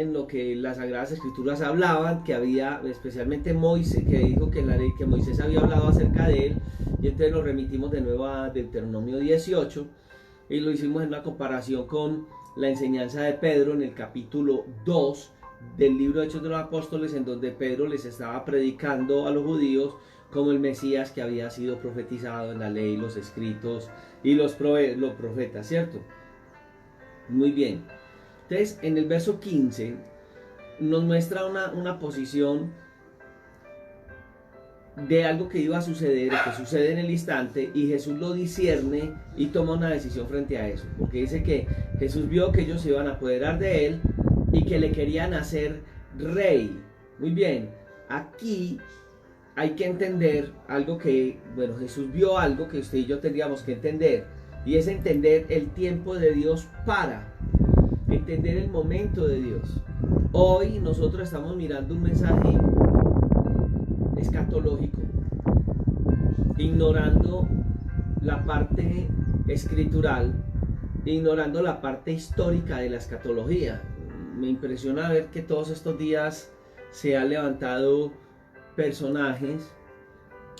en lo que las Sagradas Escrituras hablaban, que había especialmente Moisés, que dijo que la ley que Moisés había hablado acerca de él, y entonces nos remitimos de nuevo a Deuteronomio 18 y lo hicimos en una comparación con la enseñanza de Pedro en el capítulo 2 del libro de Hechos de los Apóstoles, en donde Pedro les estaba predicando a los judíos como el Mesías que había sido profetizado en la ley, los escritos y los profetas, ¿cierto? Muy bien. Entonces, en el verso 15 nos muestra una posición de algo que iba a suceder, que sucede en el instante, y Jesús lo discierne y toma una decisión frente a eso, porque dice que Jesús vio que ellos se iban a apoderar de él y que le querían hacer rey. Muy bien, aquí hay que entender algo que, bueno, Jesús vio algo que usted y yo tendríamos que entender, y es entender el tiempo de Dios para entender el momento de Dios. Hoy nosotros estamos mirando un mensaje escatológico, ignorando la parte escritural, ignorando la parte histórica de la escatología. Me impresiona ver que todos estos días se han levantado personajes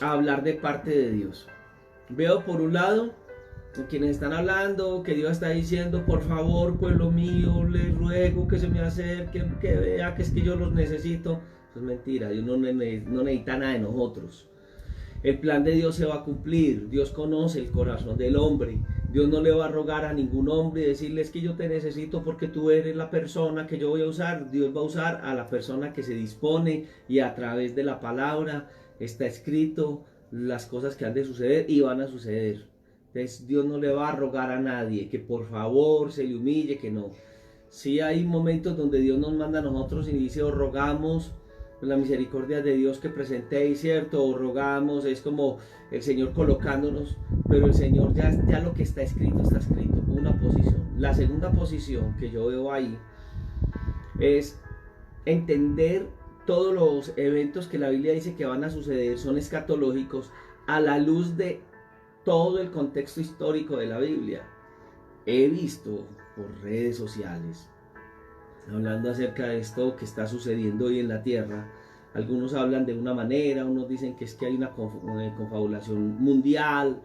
a hablar de parte de Dios. Veo por un lado quienes están hablando que Dios está diciendo: por favor, pueblo mío, les ruego que se me acerquen, que vea que es que yo los necesito. Eso es mentira, Dios no necesita nada de nosotros. El plan de Dios se va a cumplir. Dios conoce el corazón del hombre. Dios no le va a rogar a ningún hombre y decirle: es que yo te necesito porque tú eres la persona que yo voy a usar. Dios va a usar a la persona que se dispone, y a través de la palabra está escrito las cosas que han de suceder y van a suceder. Entonces Dios no le va a rogar a nadie que por favor se le humille, que no. Sí hay momentos donde Dios nos manda a nosotros y dice: os rogamos la misericordia de Dios que presentéis, ¿cierto? O rogamos, es como el Señor colocándonos, pero el Señor ya lo que está escrito, una posición. La segunda posición que yo veo ahí es entender todos los eventos que la Biblia dice que van a suceder, son escatológicos, a la luz de todo el contexto histórico de la Biblia. He visto por redes sociales, hablando acerca de esto que está sucediendo hoy en la tierra. Algunos hablan de una manera, unos dicen que es que hay una confabulación mundial,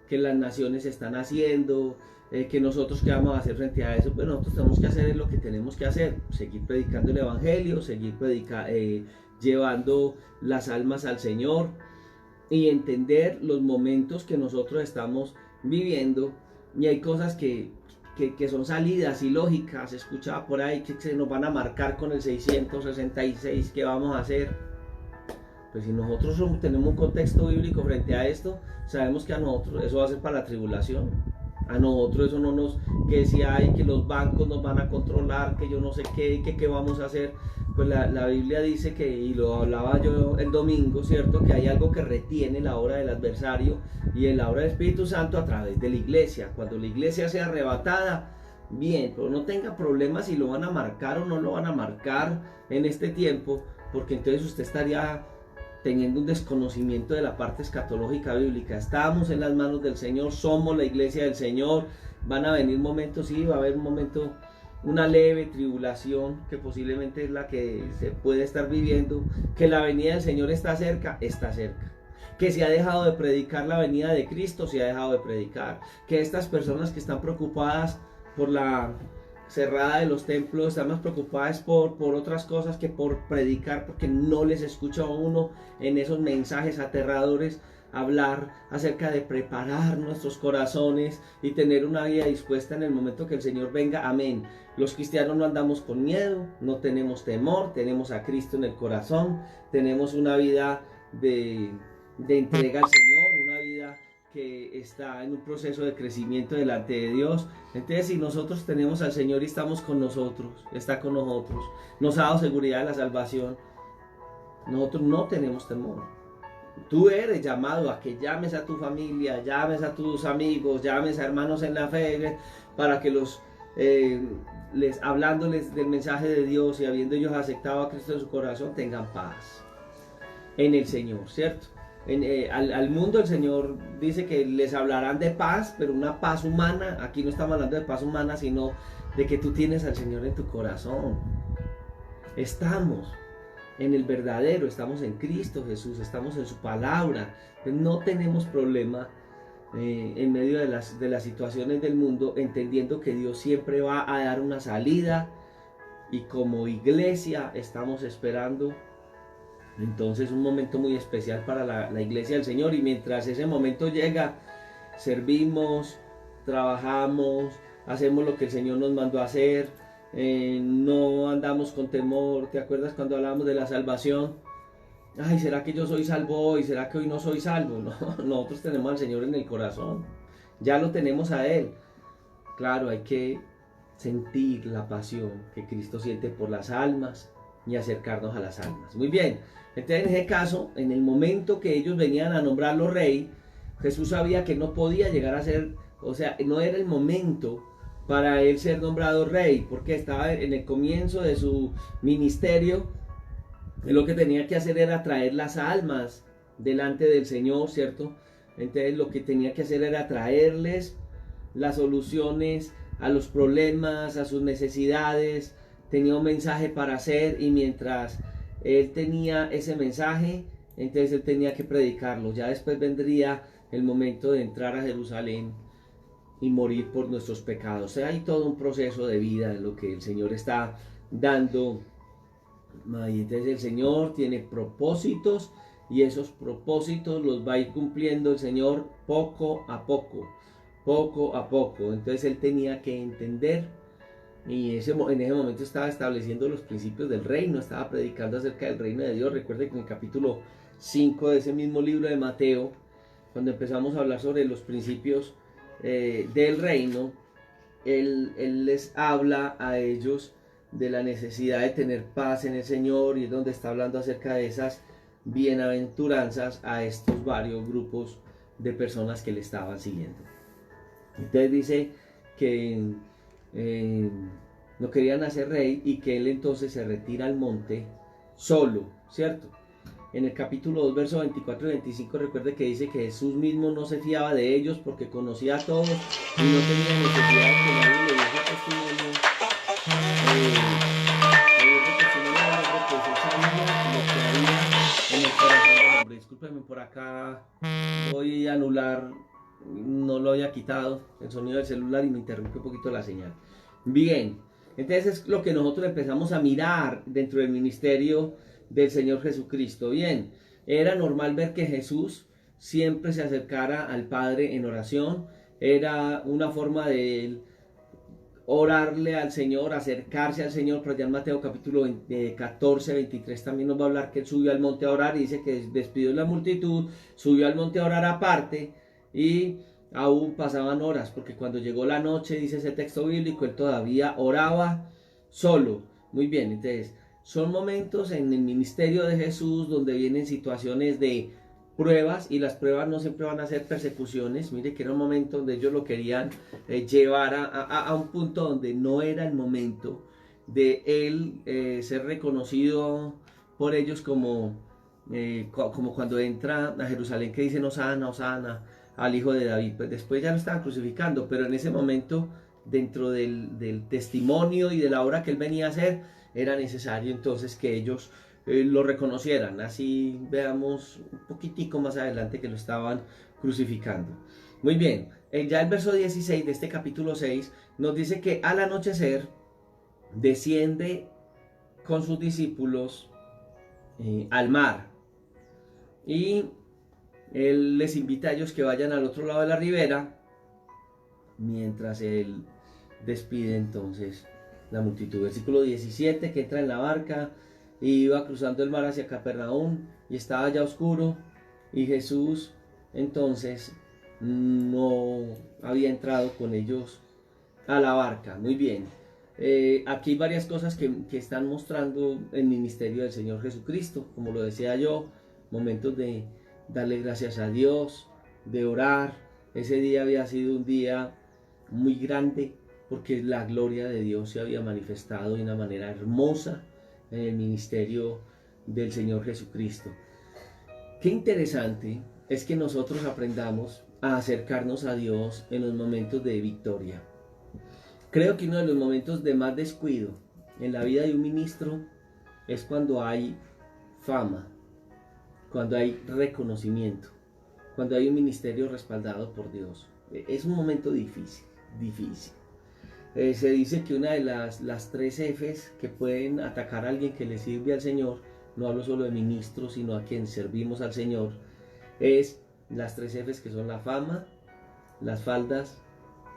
que las naciones están haciendo, que nosotros qué vamos a hacer frente a eso. Pues nosotros tenemos que hacer lo que tenemos que hacer: seguir predicando el evangelio, seguir llevando las almas al Señor, y entender los momentos que nosotros estamos viviendo. Y hay cosas que son salidas ilógicas. Escuchaba por ahí que se nos van a marcar con el 666. ¿Qué vamos a hacer? Pues si nosotros tenemos un contexto bíblico frente a esto, sabemos que a nosotros eso va a ser para la tribulación. A nosotros eso no nos, que si hay que los bancos nos van a controlar, que yo no sé qué vamos a hacer. Pues la Biblia dice que, y lo hablaba yo el domingo, ¿cierto? Que hay algo que retiene la obra del adversario y la obra del Espíritu Santo a través de la iglesia. Cuando la iglesia sea arrebatada, bien, pero no tenga problemas si lo van a marcar o no lo van a marcar en este tiempo, porque entonces usted estaría teniendo un desconocimiento de la parte escatológica bíblica. Estamos en las manos del Señor, somos la iglesia del Señor. Van a venir momentos, sí, va a haber un momento, una leve tribulación que posiblemente es la que se puede estar viviendo, que la venida del Señor está cerca, que se ha dejado de predicar la venida de Cristo, se ha dejado de predicar, que estas personas que están preocupadas por la cerrada de los templos están más preocupadas por otras cosas que por predicar, porque no les escucha a uno en esos mensajes aterradores hablar acerca de preparar nuestros corazones y tener una vida dispuesta en el momento que el Señor venga. Amén. Los cristianos no andamos con miedo, no tenemos temor, tenemos a Cristo en el corazón, tenemos una vida de entrega al Señor, una vida que está en un proceso de crecimiento delante de Dios. Entonces, si nosotros tenemos al Señor y estamos con nosotros, está con nosotros, nos ha dado seguridad de la salvación, nosotros no tenemos temor. Tú eres llamado a que llames a tu familia, llames a tus amigos, llames a hermanos en la fe, para que hablándoles del mensaje de Dios y habiendo ellos aceptado a Cristo en su corazón, tengan paz en el Señor, ¿cierto? Al mundo el Señor dice que les hablarán de paz, pero una paz humana. Aquí no estamos hablando de paz humana, sino de que tú tienes al Señor en tu corazón. Estamos en el verdadero, estamos en Cristo Jesús, estamos en su palabra. No tenemos problema en medio de las situaciones del mundo, entendiendo que Dios siempre va a dar una salida, y como iglesia estamos esperando entonces un momento muy especial para la iglesia del Señor, y mientras ese momento llega, servimos, trabajamos, hacemos lo que el Señor nos mandó a hacer, no andamos con temor. ¿Te acuerdas cuando hablábamos de la salvación? Ay, ¿será que yo soy salvo hoy? ¿Será que hoy no soy salvo? No, nosotros tenemos al Señor en el corazón, ya lo tenemos a Él. Claro, hay que sentir la pasión que Cristo siente por las almas y acercarnos a las almas. Muy bien, entonces en ese caso, en el momento que ellos venían a nombrarlo rey, Jesús sabía que no podía llegar a ser, o sea, no era el momento para él ser nombrado rey, porque estaba en el comienzo de su ministerio. Él lo que tenía que hacer era traer las almas delante del Señor, ¿cierto? Entonces lo que tenía que hacer era traerles las soluciones a los problemas, a sus necesidades. Tenía un mensaje para hacer, y mientras él tenía ese mensaje, entonces él tenía que predicarlo. Ya después vendría el momento de entrar a Jerusalén y morir por nuestros pecados. O sea, hay todo un proceso de vida en lo que el Señor está dando. Y entonces el Señor tiene propósitos, y esos propósitos los va a ir cumpliendo el Señor poco a poco, poco a poco. Entonces él tenía que entender, y en ese momento estaba estableciendo los principios del reino, estaba predicando acerca del reino de Dios. Recuerde que en el capítulo 5 de ese mismo libro de Mateo, cuando empezamos a hablar sobre los principios del reino, él les habla a ellos de la necesidad de tener paz en el Señor, y es donde está hablando acerca de esas bienaventuranzas a estos varios grupos de personas que le estaban siguiendo. Entonces dice que no querían hacer rey, y que él entonces se retira al monte solo, ¿cierto? En el capítulo 2, versos 24 y 25, recuerde que dice que Jesús mismo no se fiaba de ellos porque conocía a todos y no tenía necesidad de que nadie le diese testimonio. En el corazón del hombre. Discúlpenme, por acá voy a anular, no lo había quitado el sonido del celular y me interrumpe un poquito la señal. Bien, entonces es lo que nosotros empezamos a mirar dentro del ministerio del Señor Jesucristo. Bien, era normal ver que Jesús siempre se acercara al Padre en oración. Era una forma de orarle al Señor, acercarse al Señor. Por allá en Mateo capítulo 14, 23 también nos va a hablar que él subió al monte a orar, y dice que despidió la multitud, subió al monte a orar aparte, y aún pasaban horas, porque cuando llegó la noche, dice ese texto bíblico, él todavía oraba solo. Muy bien, entonces son momentos en el ministerio de Jesús donde vienen situaciones de pruebas, y las pruebas no siempre van a ser persecuciones. Mire que era un momento donde ellos lo querían llevar a un punto donde no era el momento de él ser reconocido por ellos como cuando entra a Jerusalén, que dicen Hosana, Hosana al hijo de David. Pues después ya lo estaban crucificando, pero en ese momento, dentro del testimonio y de la obra que él venía a hacer, era necesario entonces que ellos lo reconocieran. Así veamos un poquitico más adelante que lo estaban crucificando. Muy bien, ya el verso 16 de este capítulo 6 nos dice que al anochecer desciende con sus discípulos al mar, y él les invita a ellos que vayan al otro lado de la ribera, mientras él despide entonces la multitud. Versículo 17, que entra en la barca y iba cruzando el mar hacia Capernaum, y estaba ya oscuro, y Jesús entonces no había entrado con ellos a la barca. Muy bien, aquí hay varias cosas que están mostrando el ministerio del Señor Jesucristo. Como lo decía yo, momentos de darle gracias a Dios, de orar. Ese día había sido un día muy grande, porque la gloria de Dios se había manifestado de una manera hermosa en el ministerio del Señor Jesucristo. Qué interesante es que nosotros aprendamos a acercarnos a Dios en los momentos de victoria. Creo que uno de los momentos de más descuido en la vida de un ministro es cuando hay fama, cuando hay reconocimiento, cuando hay un ministerio respaldado por Dios. Es un momento difícil, difícil. Se dice que una de las 3 Fs que pueden atacar a alguien que le sirve al Señor, no hablo solo de ministros, sino a quien servimos al Señor, es las 3 Fs que son la fama, las faldas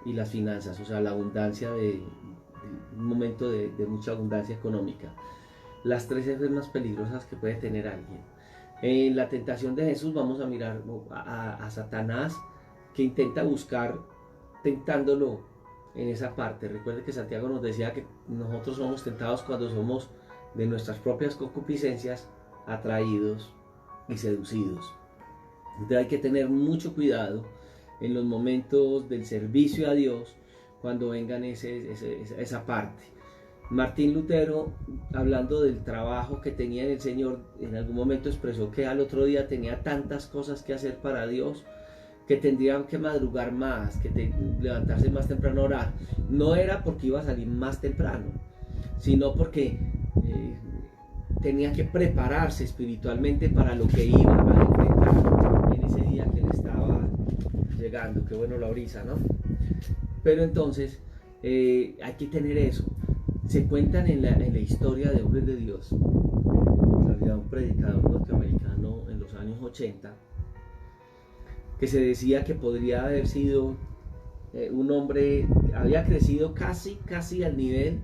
y las finanzas, o sea, la abundancia un momento de mucha abundancia económica. Las 3 Fs más peligrosas que puede tener alguien. En la tentación de Jesús vamos a mirar a Satanás, que intenta buscar tentándolo en esa parte. Recuerde que Santiago nos decía que nosotros somos tentados cuando somos de nuestras propias concupiscencias atraídos y seducidos. Entonces hay que tener mucho cuidado en los momentos del servicio a Dios, cuando vengan esa parte. Martín Lutero, hablando del trabajo que tenía en el Señor, en algún momento expresó que al otro día tenía tantas cosas que hacer para Dios, que tendrían que madrugar más, que levantarse más temprano a orar. No era porque iba a salir más temprano, sino porque tenía que prepararse espiritualmente para lo que iba a enfrentar en ese día que le estaba llegando. Qué bueno la brisa, ¿no? Pero entonces hay que tener eso. Se cuentan en la historia de hombres de Dios. Había un predicador norteamericano en los años 80 que se decía que podría haber sido un hombre, había crecido casi al nivel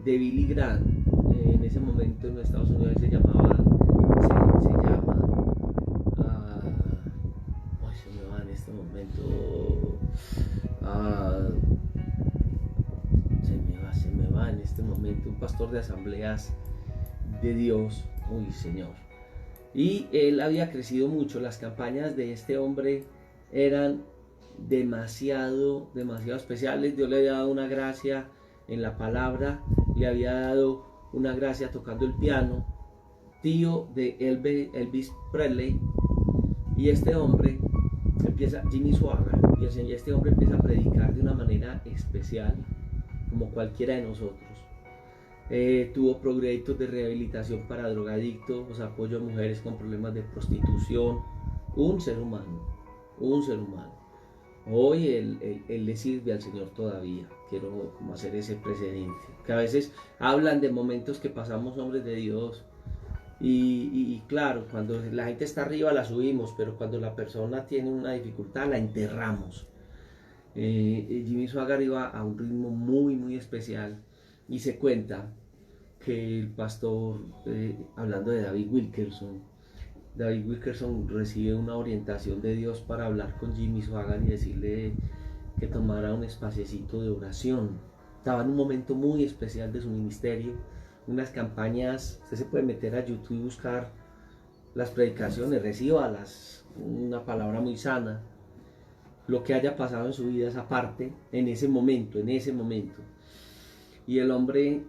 de Billy Graham. En ese momento en los Estados Unidos se llama, se me va en este momento, se me va en este momento, un pastor de asambleas de Dios, uy Señor. Y él había crecido mucho. Las campañas de este hombre eran demasiado especiales. Dios le había dado una gracia en la palabra, le había dado una gracia tocando el piano, tío de Elvis Presley. Y este hombre empieza, Jimmy Swaggart, y este hombre empieza a predicar de una manera especial, como cualquiera de nosotros. Tuvo proyectos de rehabilitación para drogadictos, apoyo a mujeres con problemas de prostitución. Un ser humano. Hoy él le sirve al Señor todavía. Quiero como hacer ese precedente, que a veces hablan de momentos que pasamos hombres de Dios y claro, cuando la gente está arriba la subimos, pero cuando la persona tiene una dificultad la enterramos. Jimmy Swaggart iba a un ritmo muy especial, y se cuenta que el pastor, hablando de David Wilkerson recibe una orientación de Dios para hablar con Jimmy Swaggart y decirle que tomara un espaciecito de oración. Estaba en un momento muy especial de su ministerio, unas campañas. Usted se puede meter a YouTube y buscar las predicaciones, recíbalas, una palabra muy sana, lo que haya pasado en su vida, esa parte, en ese momento. Y el hombre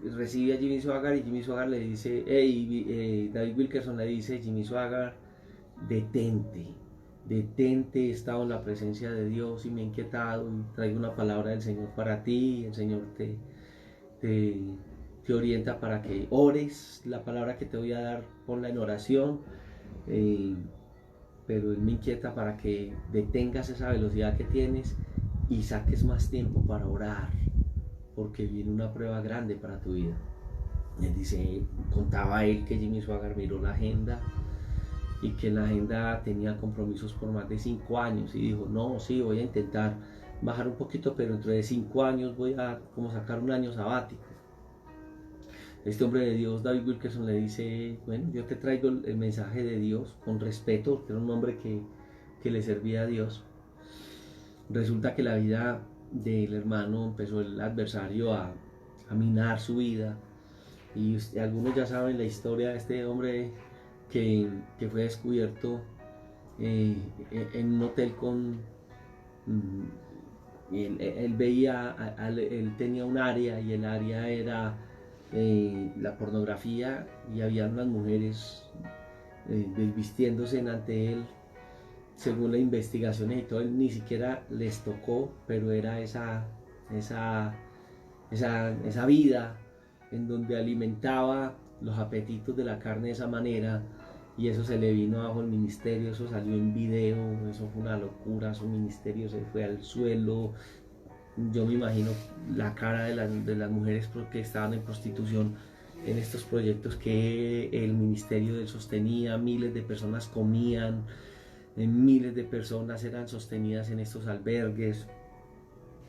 recibe a Jimmy Swaggart, y Jimmy Swaggart le dice, David Wilkerson le dice, Jimmy Swaggart, detente, he estado en la presencia de Dios y me he inquietado y traigo una palabra del Señor para ti. El Señor te orienta para que ores, la palabra que te voy a dar, ponla en oración, pero Él me inquieta para que detengas esa velocidad que tienes y saques más tiempo para orar, porque viene una prueba grande para tu vida. Él dice, contaba él que Jimmy Swaggart miró la agenda y que en la agenda tenía compromisos por más de 5 años y dijo, no, sí, voy a intentar bajar un poquito, pero dentro de 5 años voy a como sacar un año sabático. Este hombre de Dios, David Wilkerson, le dice, bueno, yo te traigo el mensaje de Dios con respeto, porque era un hombre que le servía a Dios. Resulta que la vida del hermano empezó el adversario a minar su vida, y algunos ya saben la historia de este hombre que fue descubierto en un hotel con... él veía, él tenía un área, y el área era la pornografía, y había unas mujeres desvistiéndose ante él. Según las investigaciones y todo, él ni siquiera les tocó, pero era esa vida en donde alimentaba los apetitos de la carne de esa manera, y eso se le vino abajo el ministerio, eso salió en video, eso fue una locura, su ministerio se fue al suelo. Yo me imagino la cara de las mujeres que estaban en prostitución en estos proyectos que el ministerio de él sostenía. Miles de personas comían, miles de personas eran sostenidas en estos albergues.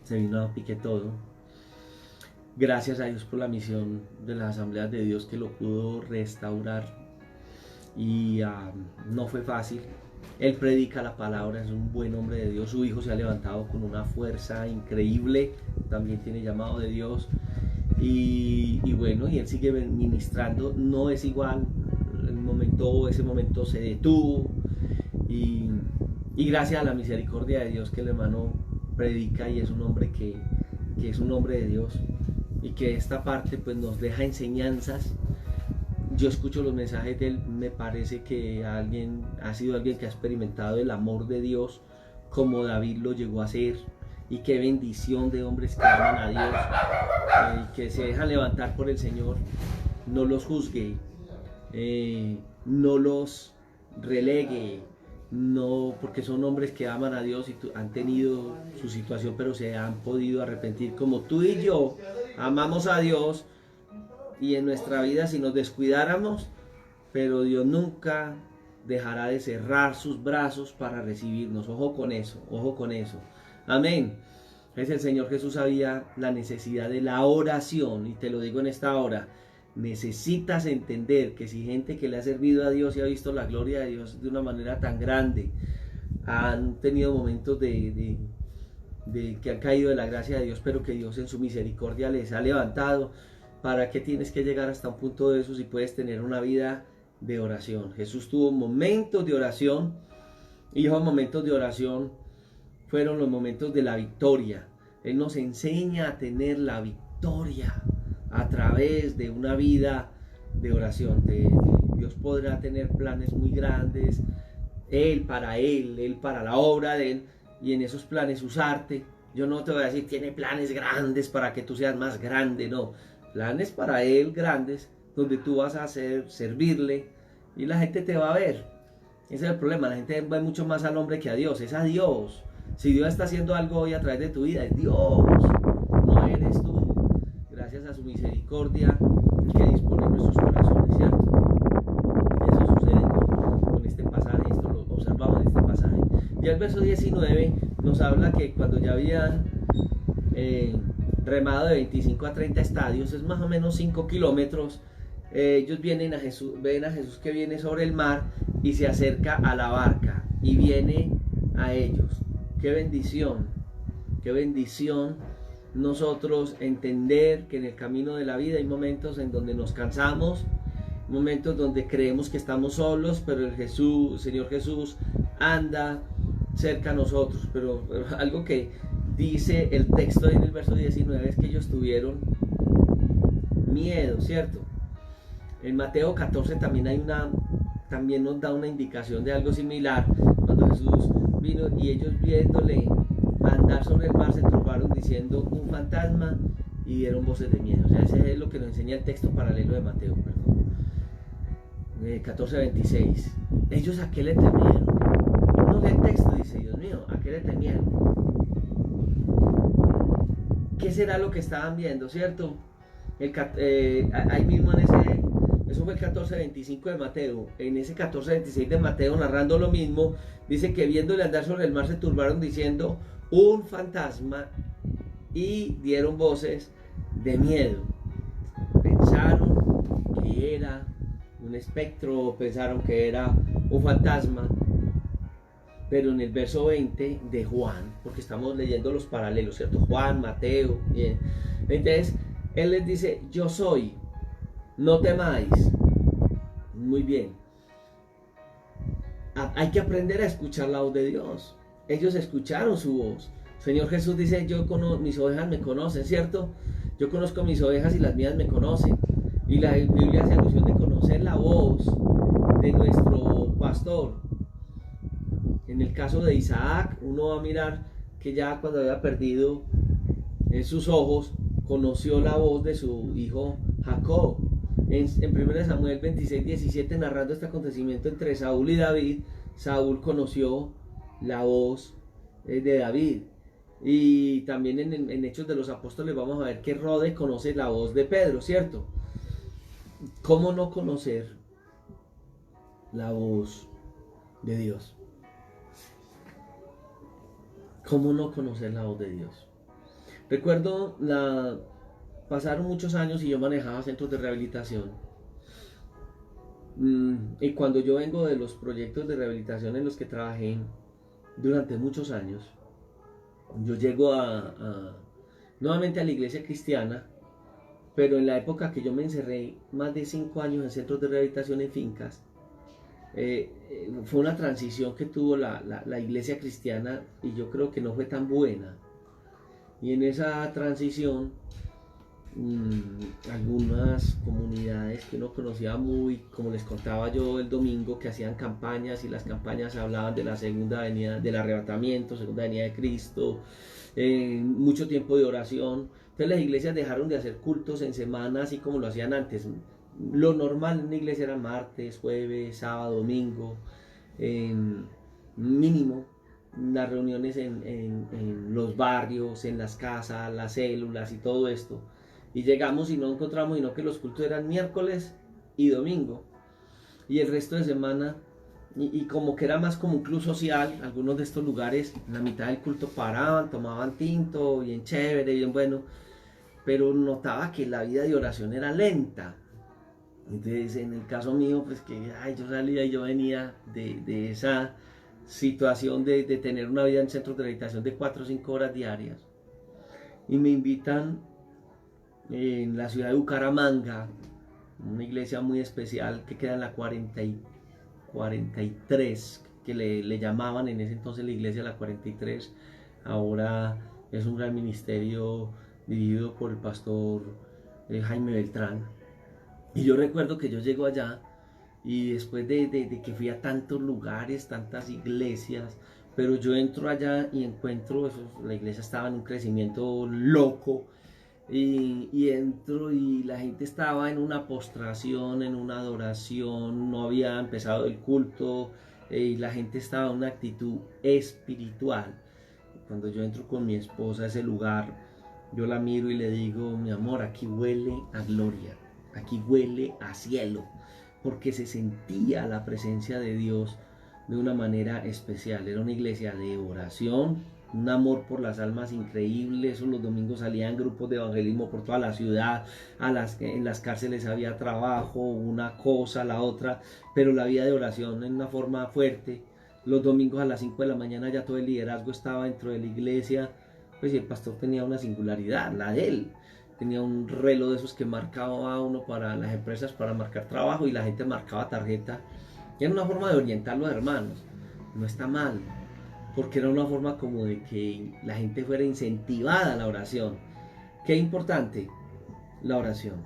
Se vino a pique todo. Gracias a Dios por la misión de las Asambleas de Dios que lo pudo restaurar, y no fue fácil. Él predica la palabra, es un buen hombre de Dios. Su hijo se ha levantado con una fuerza increíble, también tiene llamado de Dios. Y bueno, y él sigue ministrando. No es igual, ese momento se detuvo, y gracias a la misericordia de Dios que el hermano predica, y es un hombre que es un hombre de Dios, y que esta parte pues nos deja enseñanzas. Yo escucho los mensajes de él, me parece que ha sido alguien que ha experimentado el amor de Dios como David lo llegó a hacer. Y qué bendición de hombres que aman a Dios, que se dejan levantar por el Señor. No los juzgue, no los relegue, no, porque son hombres que aman a Dios y han tenido su situación, pero se han podido arrepentir, como tú y yo amamos a Dios. Y en nuestra vida, si nos descuidáramos, pero Dios nunca dejará de cerrar sus brazos para recibirnos. Ojo con eso, ojo con eso. Amén. Es el Señor Jesús sabía la necesidad de la oración, y te lo digo en esta hora. Necesitas entender que si gente que le ha servido a Dios y ha visto la gloria de Dios de una manera tan grande, han tenido momentos de que han caído de la gracia de Dios, pero que Dios en su misericordia les ha levantado. ¿Para qué tienes que llegar hasta un punto de eso si puedes tener una vida de oración? Jesús tuvo momentos de oración, y esos momentos de oración fueron los momentos de la victoria. Él nos enseña a tener la victoria a través de una vida de oración. Dios podrá tener planes muy grandes, Él para la obra de Él, y en esos planes usarte. Yo no te voy a decir, tiene planes grandes para que tú seas más grande, no. Planes para Él grandes, donde tú vas a servirle, y la gente te va a ver. Ese es el problema, la gente ve mucho más al hombre que a Dios. Es a Dios. Si Dios está haciendo algo hoy a través de tu vida, es Dios, no eres tú. Gracias a su misericordia que dispone en nuestros corazones, ¿cierto? Eso sucede con este pasaje, esto lo observamos en este pasaje. Y el verso 19 nos habla que cuando ya habían remado de 25 a 30 estadios, es más o menos 5 kilómetros, ellos ven a Jesús que viene sobre el mar y se acerca a la barca y viene a ellos. Qué bendición nosotros entender que en el camino de la vida hay momentos en donde nos cansamos, momentos donde creemos que estamos solos, pero el Señor Jesús anda cerca a nosotros. Pero algo que dice el texto en el verso 19 es que ellos tuvieron miedo, ¿cierto? En Mateo 14 también nos da una indicación de algo similar, cuando Jesús vino y ellos viéndole andar sobre el mar se turbaron diciendo un fantasma y dieron voces de miedo. O sea, ese es lo que nos enseña el texto paralelo de Mateo, 14:26. Ellos a qué le temieron. Uno lee el texto y dice, Dios mío, ¿a qué le temieron? ¿Qué será lo que estaban viendo, cierto? Ahí mismo eso fue el 14:25 de Mateo. En ese 14:26 de Mateo, narrando lo mismo, dice que viéndole andar sobre el mar se turbaron diciendo un fantasma y dieron voces de miedo. Pensaron que era un espectro, pensaron que era un fantasma. Pero en el verso 20 de Juan, porque estamos leyendo los paralelos, ¿cierto? Juan, Mateo, bien. Entonces, Él les dice, yo soy, no temáis. Muy bien. Hay que aprender a escuchar la voz de Dios. Ellos escucharon su voz. Señor Jesús dice, mis ovejas me conocen, ¿cierto? Yo conozco mis ovejas y las mías me conocen. Y la Biblia hace alusión de conocer la voz de nuestro pastor. En el caso de Isaac, uno va a mirar que ya cuando había perdido sus ojos, conoció la voz de su hijo Jacob. En 1 Samuel 26, 17, narrando este acontecimiento entre Saúl y David, Saúl conoció la voz de David. Y también en Hechos de los Apóstoles vamos a ver que Rode conoce la voz de Pedro, ¿cierto? ¿Cómo no conocer la voz de Dios? ¿Cómo no conocer la voz de Dios? Recuerdo, pasaron muchos años y yo manejaba centros de rehabilitación. Y cuando yo vengo de los proyectos de rehabilitación en los que trabajé durante muchos años, yo llego nuevamente a la iglesia cristiana, pero en la época que yo me encerré más de 5 años en centros de rehabilitación en fincas, fue una transición que tuvo la iglesia cristiana y yo creo que no fue tan buena. Y en esa transición, algunas comunidades que uno conocía muy, como les contaba yo el domingo, que hacían campañas y las campañas hablaban de la segunda venida, del arrebatamiento, segunda venida de Cristo, mucho tiempo de oración. Entonces las iglesias dejaron de hacer cultos en semana así como lo hacían antes. Lo normal en una iglesia era martes, jueves, sábado, domingo, mínimo las reuniones en los barrios, en las casas, las células y todo esto. Y llegamos y no encontramos sino que los cultos eran miércoles y domingo. Y el resto de semana, y como que era más como un club social, algunos de estos lugares, en la mitad del culto paraban, tomaban tinto, bien chévere, bien bueno. Pero notaba que la vida de oración era lenta. Entonces, en el caso mío, pues que yo salía y yo venía de esa situación de tener una vida en centros de rehabilitación de 4 o 5 horas diarias. Y me invitan en la ciudad de Bucaramanga, una iglesia muy especial que queda en la 43, que le llamaban en ese entonces la iglesia la 43. Ahora es un gran ministerio dirigido por el pastor Jaime Beltrán. Y yo recuerdo que yo llego allá y después de que fui a tantos lugares, tantas iglesias, pero yo entro allá y encuentro, la iglesia estaba en un crecimiento loco, y entro y la gente estaba en una postración, en una adoración, no había empezado el culto, y la gente estaba en una actitud espiritual. Cuando yo entro con mi esposa a ese lugar, yo la miro y le digo: mi amor, aquí huele a gloria, aquí huele a cielo, porque se sentía la presencia de Dios de una manera especial. Era una iglesia de oración, un amor por las almas increíble. Eso, los domingos salían grupos de evangelismo por toda la ciudad, en las cárceles había trabajo, una cosa, la otra, pero la vida de oración en una forma fuerte. Los domingos a las 5 de la mañana ya todo el liderazgo estaba dentro de la iglesia, pues, y el pastor tenía una singularidad, la de él. Tenía un reloj de esos que marcaba a uno para las empresas para marcar trabajo, y la gente marcaba tarjeta. Era una forma de orientar a los hermanos. No está mal, porque era una forma como de que la gente fuera incentivada a la oración. Qué importante la oración.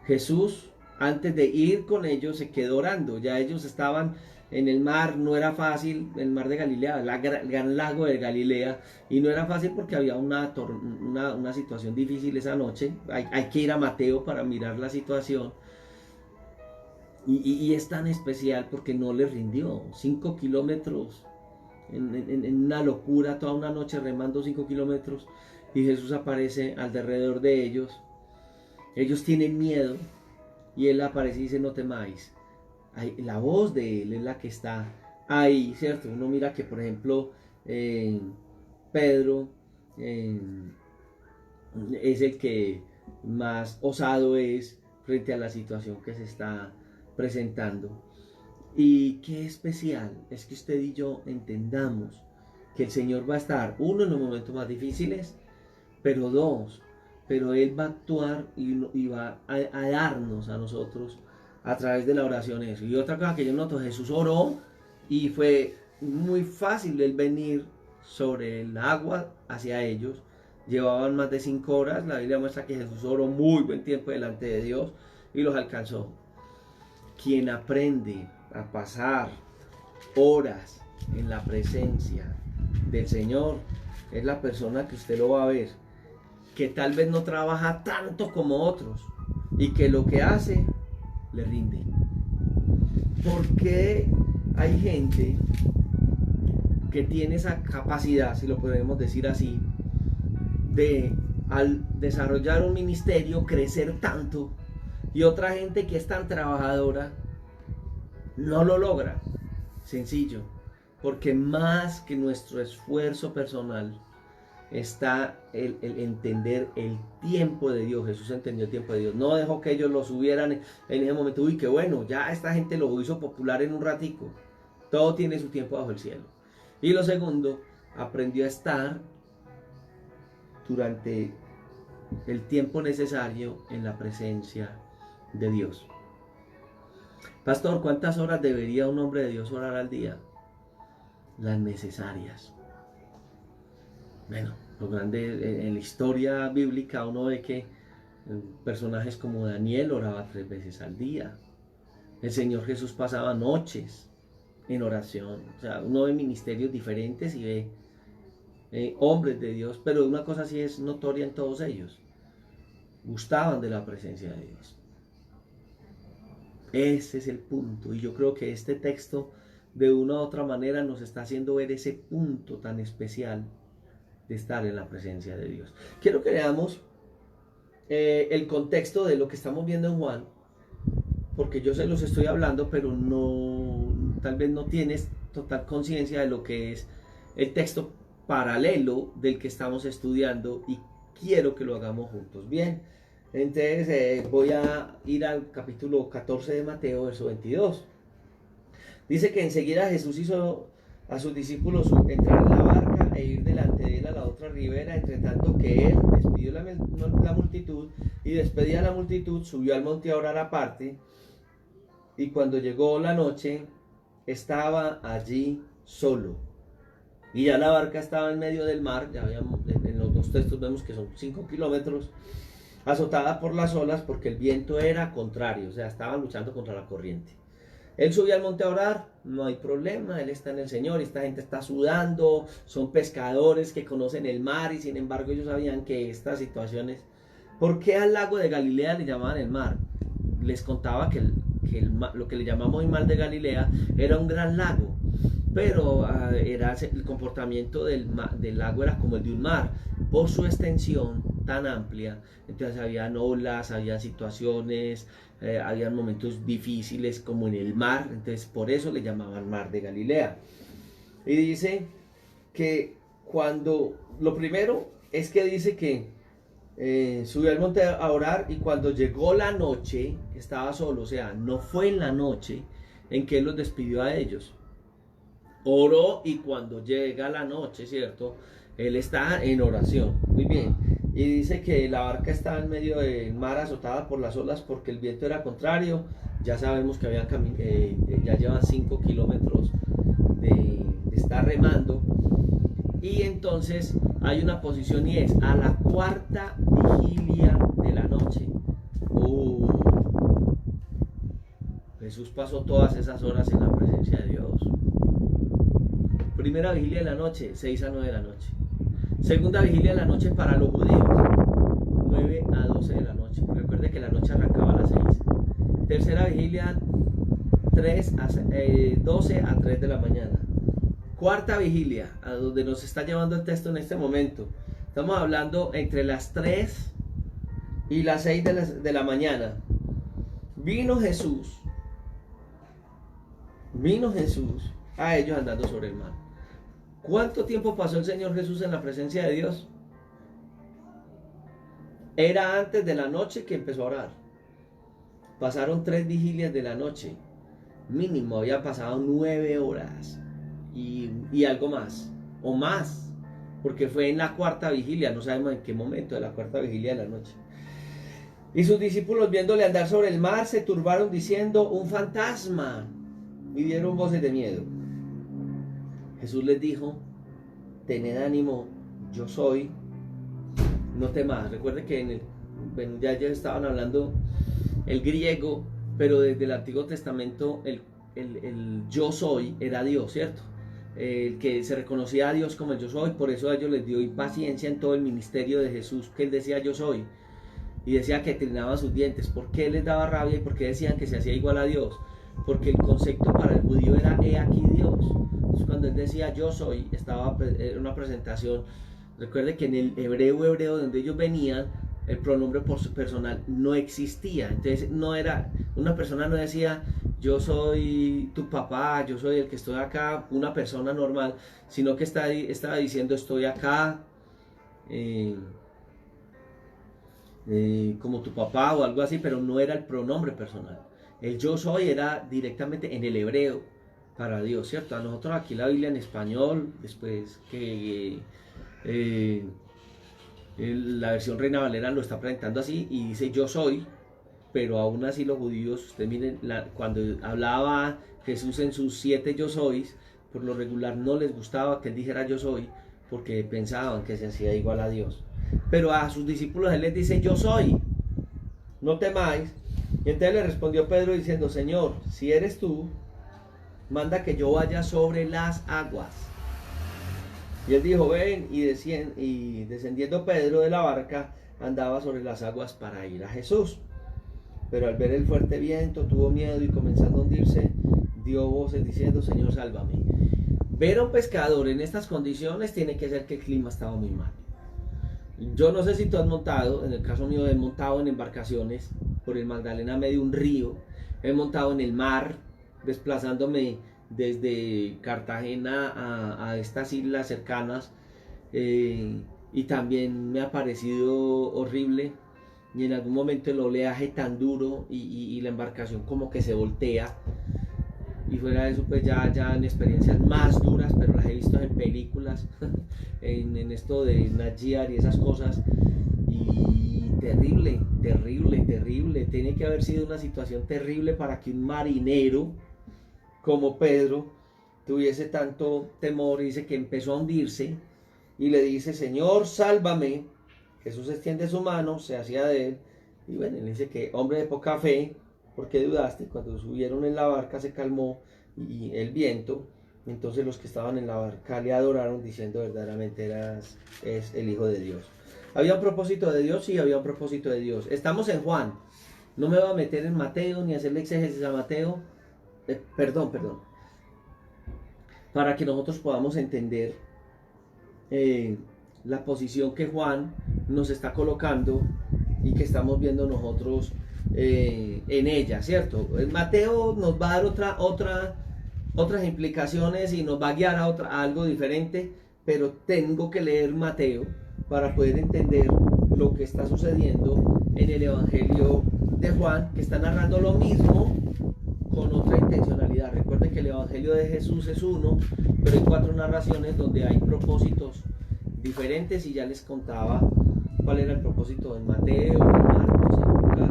Jesús, antes de ir con ellos, se quedó orando. Ya ellos estaban en el mar, no era fácil, el mar de Galilea, el gran lago de Galilea, y no era fácil porque había una situación difícil esa noche. Hay que ir a Mateo para mirar la situación. Y es tan especial porque no les rindió. 5 kilómetros en una locura, toda una noche remando 5 kilómetros, y Jesús aparece alrededor de ellos. Ellos tienen miedo y Él aparece y dice: no temáis. La voz de Él es la que está ahí, ¿cierto? Uno mira que, por ejemplo, Pedro es el que más osado es frente a la situación que se está presentando. Y qué especial es que usted y yo entendamos que el Señor va a estar, uno, en los momentos más difíciles, pero dos, pero Él va a actuar y va a darnos a nosotros a través de la oración eso. Y otra cosa que yo noto: Jesús oró y fue muy fácil el venir sobre el agua hacia ellos. Llevaban más de 5 horas. La Biblia muestra que Jesús oró muy buen tiempo delante de Dios y los alcanzó. Quien aprende a pasar horas en la presencia del Señor es la persona que usted lo va a ver, que tal vez no trabaja tanto como otros, y que lo que hace le rinde. ¿Por qué hay gente que tiene esa capacidad, si lo podemos decir así, de al desarrollar un ministerio crecer tanto, y otra gente que es tan trabajadora no lo logra? Sencillo, porque más que nuestro esfuerzo personal está el entender el tiempo de Dios. Jesús entendió el tiempo de Dios, no dejó que ellos lo subieran en ese momento. Uy, qué bueno, ya esta gente lo hizo popular en un ratico. Todo tiene su tiempo bajo el cielo. Y lo segundo, aprendió a estar durante el tiempo necesario en la presencia de Dios. Pastor, ¿cuántas horas debería un hombre de Dios orar al día? Las necesarias. Bueno, lo grande en la historia bíblica uno ve que personajes como Daniel oraba 3 veces al día. El Señor Jesús pasaba noches en oración. O sea, uno ve ministerios diferentes y ve hombres de Dios, pero una cosa sí es notoria en todos ellos: gustaban de la presencia de Dios. Ese es el punto, y yo creo que este texto de una u otra manera nos está haciendo ver ese punto tan especial de estar en la presencia de Dios. Quiero que veamos el contexto de lo que estamos viendo en Juan, porque yo se los estoy hablando, pero tal vez no tienes total conciencia de lo que es el texto paralelo del que estamos estudiando, y quiero que lo hagamos juntos. Bien, entonces voy a ir al capítulo 14 de Mateo, verso 22. Dice que enseguida Jesús hizo a sus discípulos entrar en la barca e ir delante de él a la otra ribera, entre tanto que él despidió la multitud, y despedida la multitud, subió al monte a orar aparte. Y cuando llegó la noche, estaba allí solo. Y ya la barca estaba en medio del mar, ya en los dos textos vemos que son 5 kilómetros, azotada por las olas, porque el viento era contrario, o sea, estaban luchando contra la corriente. Él subió al monte a orar, no hay problema, él está en el Señor, esta gente está sudando, son pescadores que conocen el mar, y sin embargo ellos sabían que estas situaciones... ¿Por qué al lago de Galilea le llamaban el mar? Les contaba que lo que le llamamos el mar de Galilea era un gran lago, pero el comportamiento del lago era como el de un mar, por su extensión tan amplia. Entonces habían olas, había situaciones, habían momentos difíciles como en el mar, entonces por eso le llamaban mar de Galilea. Y dice que lo primero es que dice que subió al monte a orar, y cuando llegó la noche estaba solo. O sea, no fue en la noche en que él los despidió a ellos. Oró, y cuando llega la noche, ¿cierto?, él está en oración. Muy bien. Y dice que la barca estaba en medio del mar, azotada por las olas, porque el viento era contrario. Ya sabemos que ya llevan 5 kilómetros de estar remando. Y entonces hay una posición, y es a la 4ª vigilia de la noche. Jesús pasó todas esas horas en la presencia de Dios. Primera vigilia de la noche, 6 a 9 de la noche. Segunda vigilia de la noche para los judíos, 9 a 12 de la noche. Recuerde que la noche arrancaba a las 6. Tercera vigilia, 12 a 3 de la mañana. Cuarta vigilia, a donde nos está llevando el texto en este momento. Estamos hablando entre las 3 y las 6 de la mañana. Vino Jesús a ellos andando sobre el mar. ¿Cuánto tiempo pasó el Señor Jesús en la presencia de Dios? Era antes de la noche que empezó a orar. Pasaron 3 vigilias de la noche. Mínimo había pasado 9 horas. Y algo más, o más, porque fue en la 4ª vigilia, no sabemos en qué momento de la 4ª vigilia de la noche. Y sus discípulos, viéndole andar sobre el mar, se turbaron diciendo: un fantasma, y dieron voces de miedo. Jesús les dijo: tened ánimo, yo soy, no temas. Recuerde que ya estaban hablando el griego, pero desde el Antiguo Testamento el yo soy era Dios, ¿cierto? El que se reconocía a Dios como el yo soy. Por eso a ellos les dio impaciencia en todo el ministerio de Jesús, que él decía yo soy. y decía que trinaban sus dientes. ¿Por qué les daba rabia y por qué decían que se hacía igual a Dios? Porque el concepto para el judío era he aquí Dios. Entonces cuando él decía yo soy, era una presentación. Recuerde que en el hebreo donde ellos venían, el pronombre personal no existía. Entonces no era, una persona no decía yo soy tu papá, yo soy el que estoy acá, una persona normal, sino que estaba diciendo estoy acá como tu papá o algo así, pero no era el pronombre personal. El yo soy era directamente en el hebreo para Dios, ¿cierto? A nosotros aquí la Biblia en español, después que la versión Reina Valera lo está presentando así y dice yo soy, pero aún así los judíos, ustedes miren, cuando hablaba Jesús en sus 7 yo sois, por lo regular no les gustaba que él dijera yo soy, porque pensaban que se hacía igual a Dios. Pero a sus discípulos él les dice yo soy, no temáis. Y entonces le respondió Pedro diciendo, Señor, si eres tú, manda que yo vaya sobre las aguas. Y él dijo, ven, y descendiendo Pedro de la barca, andaba sobre las aguas para ir a Jesús. Pero al ver el fuerte viento, tuvo miedo y comenzando a hundirse, dio voces diciendo, Señor, sálvame. Ver a un pescador en estas condiciones tiene que ser que el clima estaba muy mal. Yo no sé si tú has montado, en el caso mío he montado en embarcaciones por el Magdalena medio un río, he montado en el mar, desplazándome desde Cartagena a estas islas cercanas, y también me ha parecido horrible, y en algún momento el oleaje tan duro y la embarcación como que se voltea, y fuera de eso pues ya en experiencias más duras, pero las he visto en películas, en esto de Nat Geo y esas cosas, y terrible, tiene que haber sido una situación terrible para que un marinero como Pedro tuviese tanto temor. Dice que empezó a hundirse y le dice, Señor, sálvame. Jesús extiende su mano, se hacía de él, y bueno, él dice que hombre de poca fe, ¿por qué dudaste? Cuando subieron en la barca se calmó y el viento, entonces los que estaban en la barca le adoraron diciendo verdaderamente es el Hijo de Dios. ¿Había un propósito de Dios? Sí, había un propósito de Dios. Estamos en Juan, no me voy a meter en Mateo ni hacerle exégesis a Mateo, perdón, para que nosotros podamos entender la posición que Juan nos está colocando y que estamos viendo nosotros en ella, ¿cierto? Mateo nos va a dar otras implicaciones y nos va a guiar a algo diferente, pero tengo que leer Mateo para poder entender lo que está sucediendo en el Evangelio de Juan, que está narrando lo mismo con otra intencionalidad. Recuerden que el Evangelio de Jesús es uno, pero hay 4 narraciones donde hay propósitos diferentes, y ya les contaba cuál era el propósito en Mateo, en Marcos, en Lucas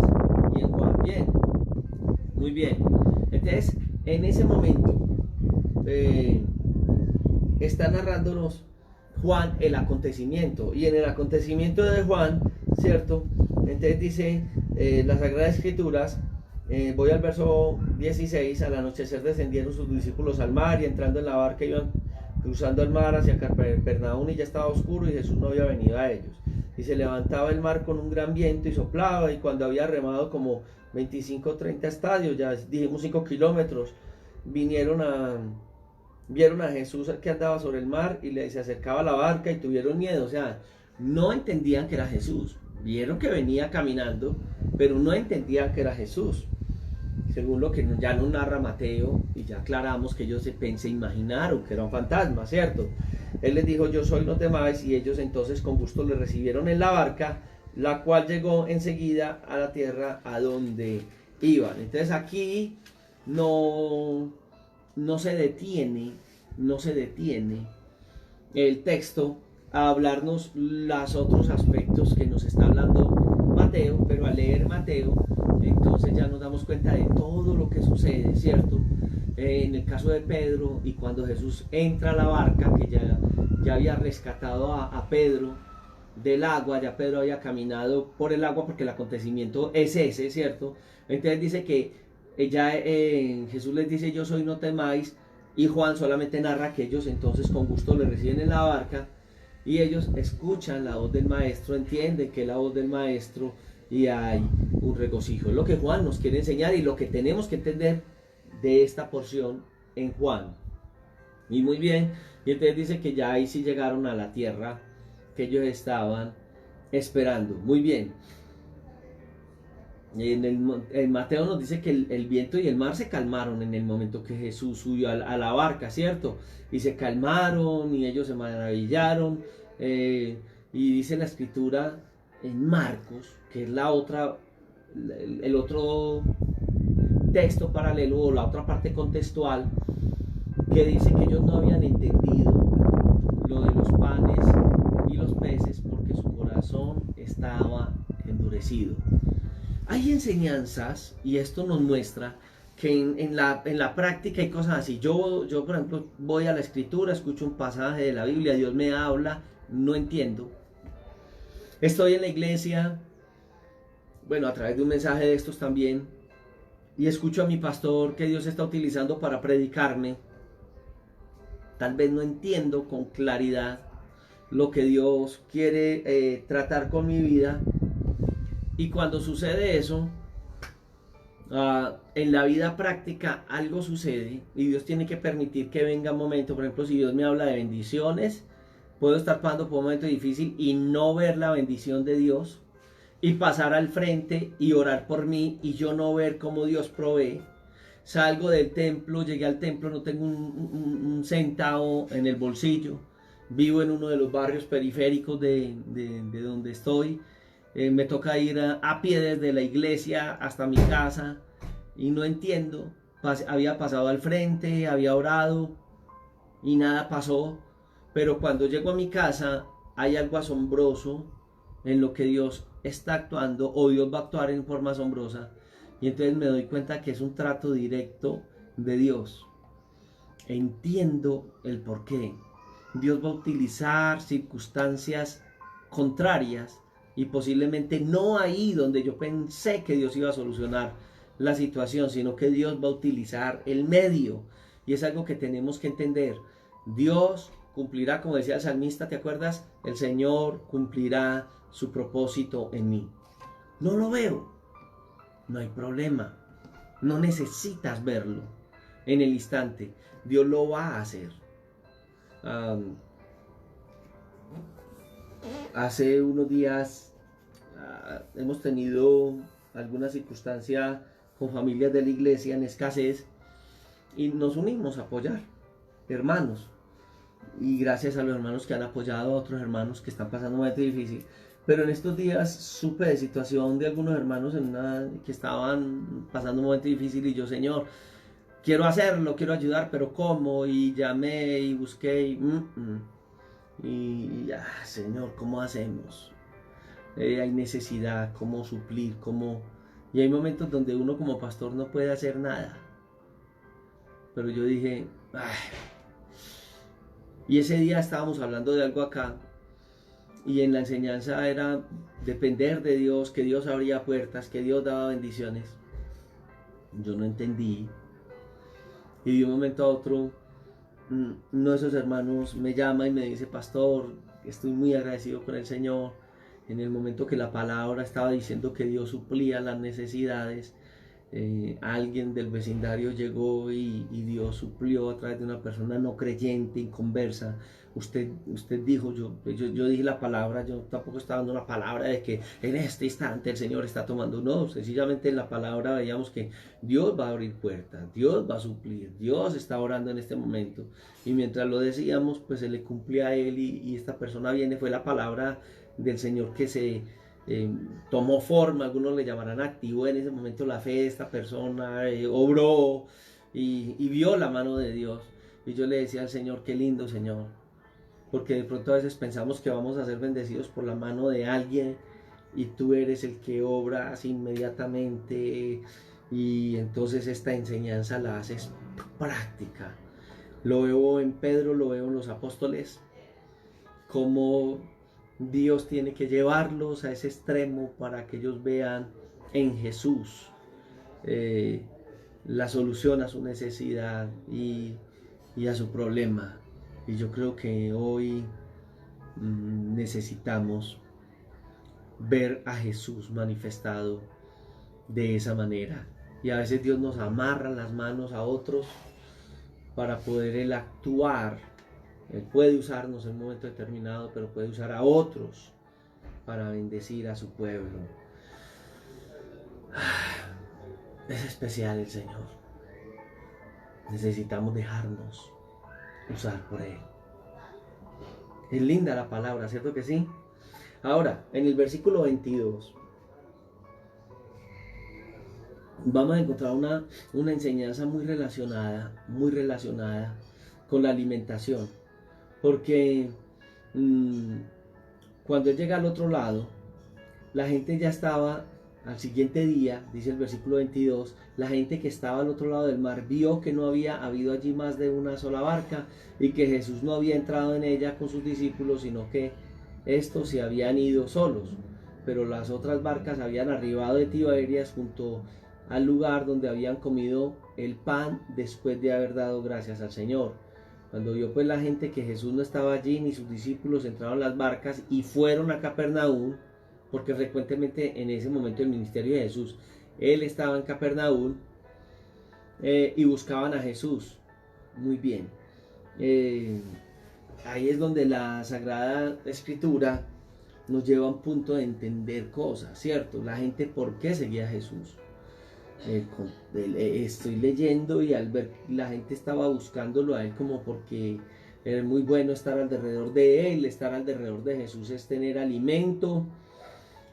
y en Juan. Bien, muy bien. Entonces, en ese momento está narrándonos Juan el acontecimiento, y en el acontecimiento de Juan, ¿cierto? Entonces dice las Sagradas Escrituras, voy al verso 16, al anochecer descendieron sus discípulos al mar, y entrando en la barca iban cruzando el mar hacia Capernaum, y ya estaba oscuro y Jesús no había venido a ellos. Y se levantaba el mar con un gran viento y soplaba, y cuando había remado como 25 o 30 estadios, ya dijimos 5 kilómetros, vieron a Jesús que andaba sobre el mar y se acercaba a la barca y tuvieron miedo. O sea, no entendían que era Jesús. Vieron que venía caminando, pero no entendían que era Jesús. Según lo que ya nos narra Mateo, y ya aclaramos que ellos se imaginaron que era un fantasma, ¿cierto? Él les dijo, yo soy, no temáis, y ellos entonces con gusto le recibieron en la barca, la cual llegó enseguida a la tierra a donde iban. Entonces aquí no se detiene el texto a hablarnos los otros aspectos que nos está hablando Mateo, pero al leer Mateo, entonces ya nos damos cuenta de todo lo que sucede, ¿cierto? En el caso de Pedro, y cuando Jesús entra a la barca, que ya había rescatado a Pedro del agua, ya Pedro había caminado por el agua porque el acontecimiento es ese, ¿cierto? Entonces dice que Jesús les dice, yo soy, no temáis, y Juan solamente narra que ellos entonces con gusto le reciben en la barca, y ellos escuchan la voz del maestro, entienden que es la voz del maestro, y hay un regocijo. Es lo que Juan nos quiere enseñar y lo que tenemos que entender de esta porción en Juan. Y muy bien, y entonces dice que ya ahí sí llegaron a la tierra que ellos estaban esperando. Muy bien. En Mateo nos dice que el viento y el mar se calmaron en el momento que Jesús subió a la barca, ¿cierto? Y se calmaron y ellos se maravillaron. Y dice la escritura en Marcos, que es el otro texto paralelo o la otra parte contextual, que dice que ellos no habían entendido lo de los panes y los peces porque su corazón estaba endurecido. Hay enseñanzas, y esto nos muestra que en la práctica hay cosas así. Yo, por ejemplo, voy a la escritura, escucho un pasaje de la Biblia, Dios me habla, no entiendo. Estoy en la iglesia, bueno, a través de un mensaje de estos también, y escucho a mi pastor que Dios está utilizando para predicarme. Tal vez no entiendo con claridad lo que Dios quiere tratar con mi vida. Y cuando sucede eso, en la vida práctica algo sucede y Dios tiene que permitir que venga un momento. Por ejemplo, si Dios me habla de bendiciones, puedo estar pasando por un momento difícil y no ver la bendición de Dios y pasar al frente y orar por mí y yo no ver cómo Dios provee. Salgo del templo, llegué al templo, no tengo un centavo en el bolsillo, vivo en uno de los barrios periféricos de donde estoy. Me toca ir a pie desde la iglesia hasta mi casa y no entiendo. Había pasado al frente, había orado y nada pasó. Pero cuando llego a mi casa hay algo asombroso en lo que Dios está actuando o Dios va a actuar en forma asombrosa. Y entonces me doy cuenta que es un trato directo de Dios. Entiendo el porqué. Dios va a utilizar circunstancias contrarias y posiblemente no ahí donde yo pensé que Dios iba a solucionar la situación, sino que Dios va a utilizar el medio. Y es algo que tenemos que entender. Dios cumplirá, como decía el salmista, ¿te acuerdas? El Señor cumplirá su propósito en mí. No lo veo. No hay problema. No necesitas verlo en el instante. Dios lo va a hacer. Hace unos días hemos tenido alguna circunstancia con familias de la iglesia en escasez y nos unimos a apoyar hermanos. Y gracias a los hermanos que han apoyado a otros hermanos que están pasando un momento difícil. Pero en estos días supe de situación de algunos hermanos que estaban pasando un momento difícil y yo, Señor, quiero hacerlo, quiero ayudar, pero ¿cómo? Y llamé y busqué y Señor, ¿cómo hacemos? Hay necesidad, ¿cómo suplir? Y hay momentos donde uno como pastor no puede hacer nada. Pero yo dije, y ese día estábamos hablando de algo acá. Y en la enseñanza era depender de Dios, que Dios abría puertas, que Dios daba bendiciones. Yo no entendí. Y de un momento a otro, uno de esos hermanos me llama y me dice, pastor, estoy muy agradecido con el Señor. En el momento que la palabra estaba diciendo que Dios suplía las necesidades, alguien del vecindario llegó y Dios suplió a través de una persona no creyente, inconversa. Usted dijo, yo dije la palabra, yo tampoco estaba dando una palabra de que en este instante el Señor está tomando, no, sencillamente en la palabra veíamos que Dios va a abrir puertas, Dios va a suplir, Dios está orando en este momento. Y mientras lo decíamos, pues se le cumplía a él y esta persona viene, fue la palabra del Señor que se tomó forma, algunos le llamarán activó en ese momento la fe de esta persona, obró y vio la mano de Dios. Y yo le decía al Señor, qué lindo Señor, porque de pronto a veces pensamos que vamos a ser bendecidos por la mano de alguien y tú eres el que obras inmediatamente y entonces esta enseñanza la haces práctica. Lo veo en Pedro, lo veo en los apóstoles, como Dios tiene que llevarlos a ese extremo para que ellos vean en Jesús la solución a su necesidad y a su problema. Y yo creo que hoy necesitamos ver a Jesús manifestado de esa manera. Y a veces Dios nos amarra las manos a otros para poder Él actuar. Él puede usarnos en un momento determinado, pero puede usar a otros para bendecir a su pueblo. Es especial el Señor. Necesitamos dejarnos usar por Él. Es linda la palabra, ¿cierto que sí? Ahora, en el versículo 22, vamos a encontrar una enseñanza muy relacionada con la alimentación. Porque cuando él llega al otro lado, la gente ya estaba, al siguiente día, dice el versículo 22, la gente que estaba al otro lado del mar vio que no había habido allí más de una sola barca y que Jesús no había entrado en ella con sus discípulos, sino que estos se habían ido solos. Pero las otras barcas habían arribado de Tiberias junto al lugar donde habían comido el pan después de haber dado gracias al Señor. Cuando vio pues la gente que Jesús no estaba allí ni sus discípulos, entraron las barcas y fueron a Capernaum, porque frecuentemente en ese momento del ministerio de Jesús, él estaba en Capernaum y buscaban a Jesús. Muy bien. Ahí es donde la Sagrada Escritura nos lleva a un punto de entender cosas, ¿cierto? La gente, ¿por qué seguía a Jesús? Estoy leyendo y al ver la gente estaba buscándolo a él como porque era muy bueno estar alrededor de él, estar alrededor de Jesús es tener alimento.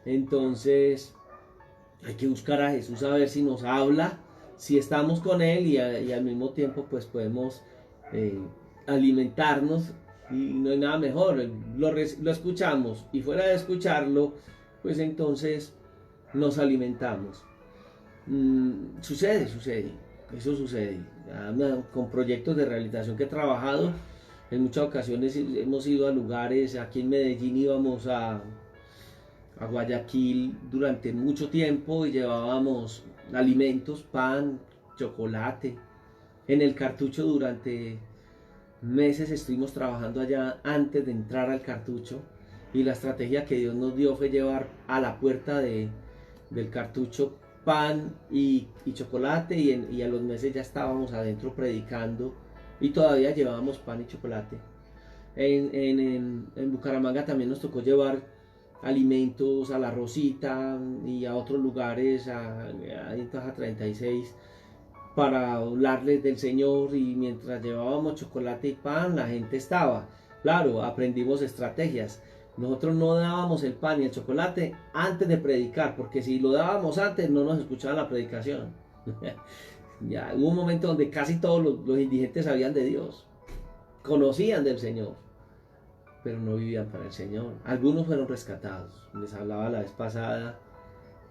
Entonces hay que buscar a Jesús a ver si nos habla, si estamos con él y al mismo tiempo pues podemos alimentarnos, y no hay nada mejor, lo escuchamos y fuera de escucharlo pues entonces nos alimentamos. Sucede, eso sucede. Con proyectos de rehabilitación que he trabajado, en muchas ocasiones hemos ido a lugares, aquí en Medellín íbamos a Guayaquil durante mucho tiempo y llevábamos alimentos, pan, chocolate. En el Cartucho durante meses estuvimos trabajando allá antes de entrar al Cartucho, y la estrategia que Dios nos dio fue llevar a la puerta del Cartucho pan y chocolate, y a los meses ya estábamos adentro predicando y todavía llevábamos pan y chocolate. En Bucaramanga también nos tocó llevar alimentos a La Rosita y a otros lugares, a 36, para hablarles del Señor, y mientras llevábamos chocolate y pan la gente estaba. Claro, aprendimos estrategias. Nosotros no dábamos el pan y el chocolate antes de predicar, porque si lo dábamos antes no nos escuchaban la predicación. Ya hubo un momento donde casi todos los indigentes sabían de Dios, conocían del Señor, pero no vivían para el Señor. Algunos fueron rescatados. Les hablaba la vez pasada